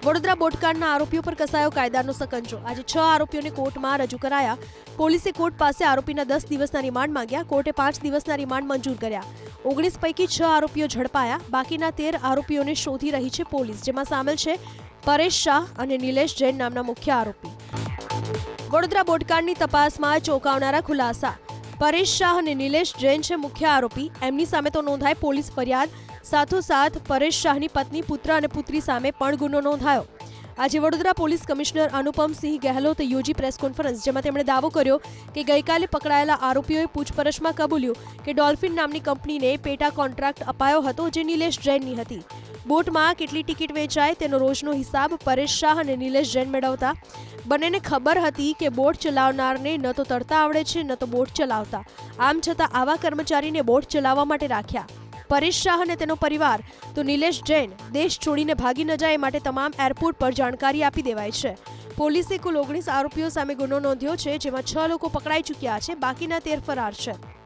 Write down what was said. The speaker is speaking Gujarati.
વડોદરા બોટકાંડના આરોપીઓ પર કસાયો કાયદાનો સકંજો। આજે 6 આરોપીઓને કોર્ટમાં રજૂ કરાયા। પોલીસે કોર્ટ પાસે આરોપીના 10 દિવસના રિમાન્ડ માંગ્યા। કોર્ટે 5 દિવસના રિમાન્ડ મંજૂર કર્યા। 19 પૈકી 6 આરોપીઓ ઝડપાયા। બાકીના 13 આરોપીઓને શોધી રહી છે પોલીસ, જેમાં સામેલ છે પરેશ શાહ અને નિલેશ જૈન નામના મુખ્ય આરોપી। વડોદરા બોટકાંડની તપાસમાં ચોંકાવનારા ખુલાસા। પરેશ શાહ અને નિલેશ જૈન છે મુખ્ય આરોપી। એમની સામે તો નોંધાઈ પોલીસ ફરિયાદ। સાથોસાથ પરેશ શાહની પત્ની, પુત્ર અને પુત્રી સામે પણ ગુનો નોંધાયો। આજે વડોદરા પોલીસ કમિશનર અનુપમસિંહ ગહેલોતે યોજી પ્રેસ કોન્ફરન્સ, જેમાં તેમણે દાવો કર્યો કે ગઈકાલે પકડાયેલા આરોપીઓએ પૂછપરછમાં કબૂલ્યું કે ડોલ્ફિન નામની કંપનીને પેટા કોન્ટ્રાક્ટ અપાયો હતો, જે નિલેશ જૈનની હતી। બોટમાં કેટલી ટિકિટ વેચાય તેનો રોજનો હિસાબ પરેશ શાહ અને નિલેશ જૈન મેળવતા। બંનેને ખબર હતી કે બોટ ચલાવનારને ન તો તરતા આવડે છે, ન તો બોટ ચલાવતા। આમ છતાં આવા કર્મચારીને બોટ ચલાવવા માટે રાખ્યા। પરેશ શાહ અને તેનો પરિવાર તો નિલેશ જૈન દેશ છોડીને ભાગી ન જાય એ માટે તમામ એરપોર્ટ પર જાણકારી આપી દેવાય છે। પોલીસે કુલ 19 આરોપીઓ સામે ગુનો નોંધ્યો છે, જેમાં 6 લોકો પકડાઈ ચૂક્યા છે, બાકીના 13 ફરાર છે।